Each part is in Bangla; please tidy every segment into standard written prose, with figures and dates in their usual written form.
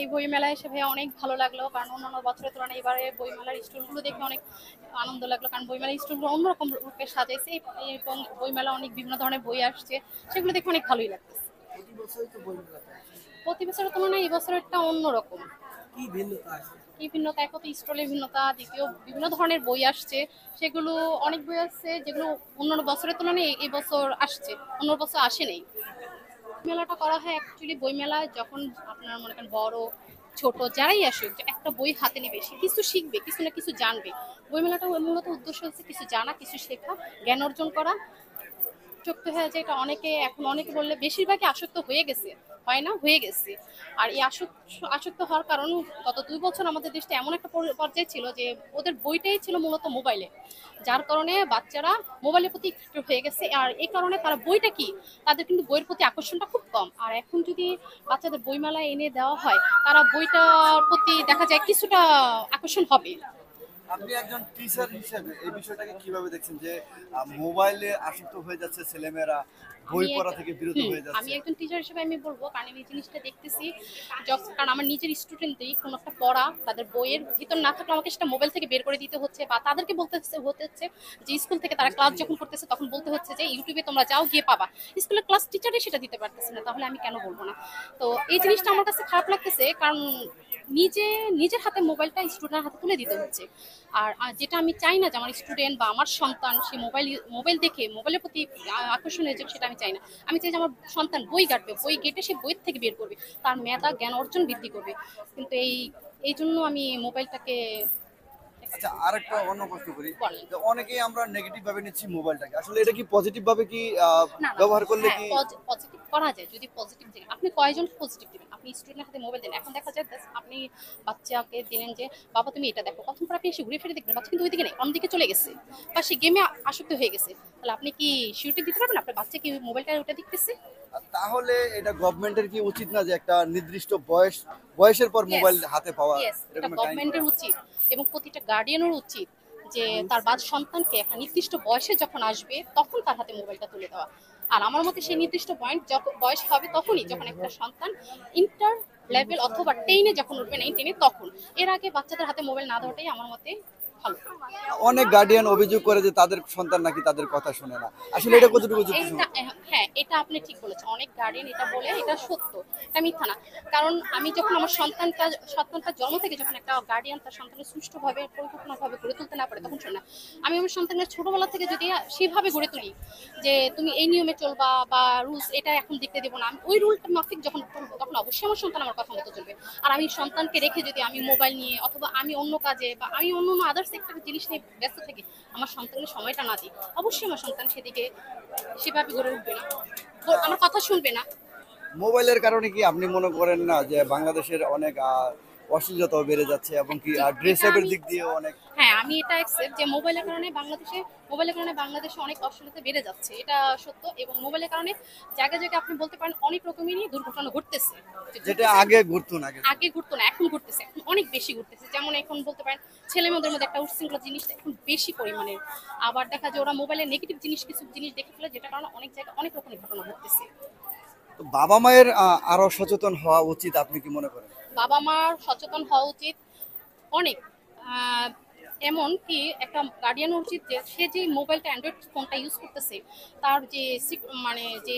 এই বই মেলায় এসে ভাইয়া অনেক ভালো লাগলো, কারণ অন্যান্য বছরের তুলনায় এবারে বই মেলার স্টলগুলো দেখে অনেক আনন্দ লাগলো, কারণ বই মেলার স্টলগুলো অন্যরকম রূপে সাজাইছে এবং বই মেলা অনেক বিভিন্ন ধরনের বই আসছে, সেগুলো দেখে অনেক ভালোই লাগতেছে। প্রতি বছরই তো বই মেলা হয়। প্রতি বছরের তুলনায় এই বছরেরটা অন্যরকম। কি ভিন্নতা আছে? কি ভিন্নতা, এক তো স্টলের ভিন্নতা, দ্বিতীয় বিভিন্ন ধরনের বই আসছে, সেগুলো অনেক বই আসছে যেগুলো অন্যান্য বছরের তুলনায় এই বছর আসছে, অন্য বছর আসে নেই। মেলাটা করা হয় অ্যাকচুয়ালি, বই মেলায় যখন আপনার মনে করেন বড় ছোট যারাই আসুক, যে একটা বই হাতে নেবে সে কিছু শিখবে, কিছু না কিছু জানবে। বই মেলাটা মূলত উদ্দেশ্য হচ্ছে কিছু জানা, কিছু শেখা, জ্ঞান অর্জন করা। আসক্ত হয়ে যায় এটা অনেকে, এখন অনেকে বললে বেশিরভাগই আসক্ত হয়ে গেছে, হয় না হয়ে গেছে। আর এই আসক্ত হওয়ার কারণ গত 2 বছর আমাদের দেশটা এমন একটা পর্যায়ে ছিল যে ওদের বইটাই ছিল মূলত মোবাইলে, যার কারণে বাচ্চারা মোবাইলের প্রতি একটু হয়ে গেছে। আর এই কারণে তারা বইটা কি, তাদের কিন্তু বইয়ের প্রতি আকর্ষণটা খুব কম। আর এখন যদি বাচ্চাদের বইমেলায় এনে দেওয়া হয়, তারা বইটার প্রতি দেখা যায় কিছুটা আকর্ষণ হবে। আপনি একজন টিচার হিসেবে এই বিষয়টাকে কিভাবে দেখছেন যে মোবাইলে আসক্ত হয়ে যাচ্ছে ছেলেমেয়েরা, বই আমি পড়া থেকে বিরত হয়ে আমি যাচ্ছে? একজন টিচার হিসেবে আমি বলবো, কারণ আমি এই জিনিসটা দেখতেছি। কারণ আমার নিজের স্টুডেন্টই কোনো একটা পড়া তাদের বইয়ের ভিতর না থাকলে আমাকে সেটা মোবাইল থেকে বের করে দিতে হচ্ছে, বা তাদেরকে হতে হচ্ছে যে স্কুল থেকে তারা ক্লাস যখন করতেছে তখন বলতে হচ্ছে যে ইউটিউবে তোমরা যাও, গিয়ে পাবা। স্কুলের ক্লাস টিচারই সেটা দিতে পারতেছে না, তাহলে আমি কেন বলবো না? তো এই জিনিসটা আমার কাছে খারাপ লাগতেছে, কারণ নিজের হাতে মোবাইলটা স্টুডেন্টের হাতে তুলে দিতে হচ্ছে। আর যেটা আমি চাই না যে আমার স্টুডেন্ট বা আমার সন্তান সে মোবাইল দেখে মোবাইলের প্রতি আকর্ষণ হয়ে যাবে, সেটা আমি চাই না। আমি চাই যে আমার সন্তান বই ঘাটবে, বই ঘেটে সে বইয়ের থেকে বের করবে, তার মেধা জ্ঞান অর্জন বৃদ্ধি করবে। কিন্তু এই জন্য আমি মোবাইলটাকে আচ্ছা, আরেকটা অন্য প্রশ্ন করি। বলেন। যে অনেকেই আমরা নেগেটিভ ভাবে নিচ্ছি মোবাইলটাকে, আসলে এটা কি পজিটিভ ভাবে কি না, না, ব্যবহার করলে হ্যাঁ, কি? পজিটিভ করা যায় যদি পজিটিভ দিন। আপনি কয়জন পজিটিভ দিবেন? আপনি স্টুডেন্টের হাতে মোবাইল দেন, এখন দেখা যায় আপনি বাচ্চাকে দিলেন যে বাবা তুমি এটা দেখো, কখন পর আপনি এসে ঘুরে ফিরে দেখবেন বাচ্চা কিন্তু ওইদিকে নেই, অন্যদিকে চলে গেছে, বা সে গেমে আসক্ত হয়ে গেছে। তাহলে আপনি কি সিউরিটি দিতে পারবেন আপনার বাচ্চা কি মোবাইলটা ওটা দেখতেছে? তাহলে এটা গভর্নমেন্টের কি উচিত না যে একটা নির্দিষ্ট বয়সের পর ইয়েস, মোবাইল হাতে পাওয়া, ইয়েস, এটা এরকম একটা আইন করা? গভর্নমেন্টের উচিত এবং প্রতিটা গার্ডিয়ানের উচিত যে তার সন্তানকে একটা নির্দিষ্ট বয়সে যখন আসবে তখন তার হাতে মোবাইলটা তুলে দেওয়া। আর আমার মতে সেই নির্দিষ্ট যখন বয়স হবে তখনই, যখন একটা সন্তান ইন্টার লেভেল অথবা 10-এ যখন উঠবে, 9-10-এ, তখন। এর আগে বাচ্চাদের হাতে মোবাইল না দেওয়াটাই আমার মতে ভালো। অনেক গার্ডিয়ান অভিযোগ করে যে তাদের সন্তান নাকি তাদের কথা শুনে না, আসলে হ্যাঁ, এটা কতটুকু যুক্তিসঙ্গত? হ্যাঁ, এটা আপনি ঠিক বলেছেন, অনেক গার্ডিয়ান এটা বলে, এটা সত্য, এটা মিথ্যা না। কারণ আমি যখন আমার সন্তানটা জন্ম থেকে যখন একটা গার্ডিয়ান তার সন্তানের সুষ্ঠুভাবে পরিকল্পনাভাবে গড়ে তুলতে না পারে তখন শোনে না। আমি আমার সন্তানের ছোটবেলা থেকে যদি সেভাবে গড়ে তুলি যে তুমি এই নিয়মে চলবা বা রুলস এটা এখন দেখতে দেবো না, আমি ওই রুলটা মাফিক যখন চলবো তখন অবশ্যই আমার সন্তান আমার কথা মতো চলবে। আর আমি সন্তানকে রেখে যদি আমি মোবাইল নিয়ে অথবা আমি অন্য কাজে বা আমি অন্য আদার্স একটা জিনিস নিয়ে ব্যস্ত থাকি, আমার সন্তানের সময়টা না দিই, অবশ্যই আমার সন্তান সেদিকে সেভাবে গড়ে উঠবে না, আমার কথা শুনবে না। মোবাইলের কারণে কি আপনি মনে করেন না যে বাংলাদেশের অনেক অশ্লীলতাও বেড়ে যাচ্ছে এবং কি ড্রেস এটা আপের আমি দিক দিয়েও অনেক? হ্যাঁ, আমি এটা অ্যাকসেপ্ট যে মোবাইলের কারণে বাংলাদেশে অনেক অশ্লীলতা বেড়ে যাচ্ছে, এটা সত্য। এবং মোবাইলের কারণে জায়গায় জায়গায় আপনি বলতে পারেন অনেক রকমেরই দুর্ঘটনা ঘটতেছে, যেটা আগে ঘুরতো না, আগে আগে ঘটতো না, এখন ঘটতেছে, এখন অনেক বেশি ঘটতেছে। যেমন এখন বলতে পারেন ছেলে মেয়েদের মধ্যে একটা উচ্ছৃঙ্খলা জিনিসটা এখন বেশি পরিমাণে। আবার দেখা যায় ওরা মোবাইলে নেগেটিভ কিছু জিনিস দেখে ফেলে, যেটা কারণে অনেক জায়গায় অনেক রকমের ঘটনা ঘটতেছে। তো বাবা মায়ের আরো সচেতন হওয়া উচিত, আপনি কি মনে করেন? বাবা মার সচেতন হওয়া উচিত অনেক। আহ, এমন কি একটা গার্ডিয়ান উচিত যে সে যে মোবাইলটা অ্যান্ড্রয়েড ফোনটা ইউজ করতেছে, তার যে মানে যে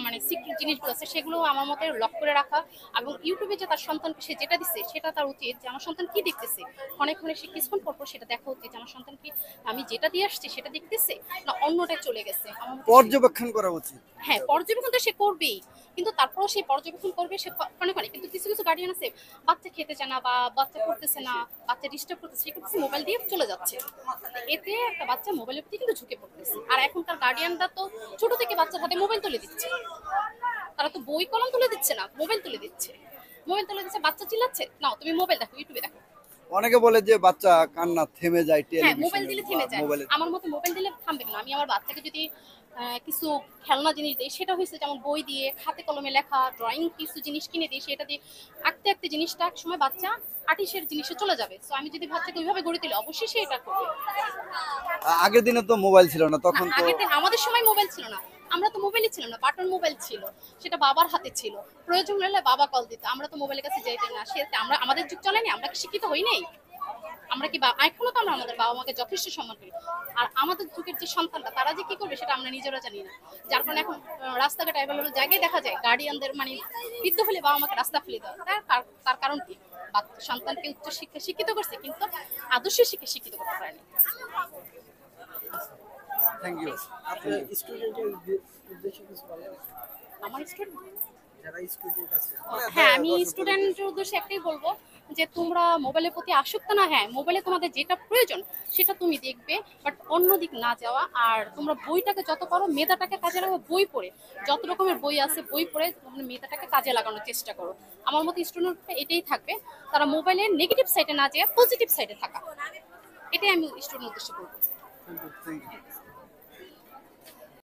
মানে সিক্রেট জিনিসগুলো আছে সেগুলো আমার মতে লক করে রাখা। এবং ইউটিউবে যে তার সন্তানকে সে যেটা দিচ্ছে সেটা তার উচিত যে আমার সন্তান কি দেখতেছে, ক্ষণে ক্ষণে সে কিছুক্ষণ পর পর সেটা দেখা উচিত যে আমার সন্তান কি আমি যেটা দিয়ে আসছি সেটা দেখতেছে না অন্যটায় চলে গেছে। আমার মতে পর্যবেক্ষণ করা উচিত। হ্যাঁ, পর্যবেক্ষণ তো সে করবেই, কিন্তু তারপরও সেই পর্যবেক্ষণ করবে সে ক্ষণে ক্ষণে। কিন্তু কিছু কিছু গার্ডিয়ান আছে বাচ্চা খেতে চায় না বা বাচ্চা পড়তেছে না, বাচ্চা ডিস্টার্ব করতেছে, সে করতেছে মোবাইল দিয়ে চলে যাচ্ছে। এতে একটা বাচ্চা মোবাইলের প্রতি কিন্তু ঝুঁকে পড়তেছে। আর এখনকার গার্ডিয়ানরা তো ছোট থেকে বাচ্চার হাতে মোবাইল তুলে দিচ্ছে, তারা তো বই কলম তুলে দিচ্ছে না, মোবাইল তুলে দিচ্ছে। মোবাইল তুলে দিচ্ছে, বাচ্চা চিল্লাচ্ছে, নাও তুমি মোবাইল দেখো, ইউটিউবে দেখো। অনেকে বলে যে বাচ্চা কান্না থেমে যায় হ্যাঁ, মোবাইল টেলিভিশনে দিলে বা থেমে যায়। মোবাইলে। আমার মতে মোবাইল দিলে থামবে কেন? আমি আমার বাচ্চাকে যদি কিছু খেলনা জিনিস দিই, সেটা হয়েছে যেমন বই দিয়ে হাতে কলমে লেখা ড্রয়িং কিছু জিনিস কিনে দিই, সেটা দিয়ে আঁকতে আঁকতে জিনিসটা এক সময় বাচ্চা আর্টিসের জিনিসে চলে যাবে। সো আমি যদি বাচ্চাকে ওইভাবে গড়ে তুলি অবশ্যই সে এটা করবে। আগের দিনে তো মোবাইল ছিল না, না, তখন তো আগের দিন আমাদের সময় মোবাইল ছিল না, আমরা তো মোবাইলে ছিলাম না, বাটন মোবাইল ছিল, সেটা বাবার হাতে ছিল, প্রয়োজন হলে বাবা কল দিত, আমরা তো মোবাইলের কাছে যাইতাম না। সে আমরা আমাদের যুগ চলেনি, আমরা কি শিক্ষিত হই নাই? আমরা কি এখনো তো আমরা আমাদের বাবা মাকে যথেষ্ট সম্মান করি। আর আমাদের যুগের যে সন্তানরা তারা যে কি করবে সেটা আমরা নিজেরা জানি না। যার কারণে এখন রাস্তাঘাটে অ্যাভেলেবল জায়গায় দেখা যায় গার্ডিয়ানদের মানে বৃদ্ধ হলে বাবা মাকে রাস্তা ফেলে দেওয়া। তার কারণ কি? সন্তানকে উচ্চ শিক্ষা শিক্ষিত করছে, কিন্তু আদর্শ শিক্ষা শিক্ষিত করতে পারেনি। Thank you. আপনার স্টুডেন্টের উদ্দেশ্যে কিছু বলেন? আমার স্টুডেন্ট, যারা স্টুডেন্ট আছে হ্যাঁ আমি স্টুডেন্টের উদ্দেশ্যে একটাই বলবো যে তোমরা মোবাইলের প্রতি আসক্ত না। হ্যাঁ, মোবাইলে তোমাদের যেটা প্রয়োজন সেটা তুমি দেখবে, বাট অন্য দিক না যাওয়া। আর তোমরা বইটাকে যত পারো মেধাটাকে কাজে লাগাও, বই পড়ে যত রকমের বই আছে বই পড়ে তোমরা মেধাটাকে কাজে লাগানোর চেষ্টা করো। আমার মতো স্টুডেন্টটা এটাই থাকবে, তারা মোবাইলের নেগেটিভ সাইডে না যেয়ে পজিটিভ সাইডে থাকা, এটাই আমি স্টুডেন্ট উদ্দেশ্যে বলবো। Thank you.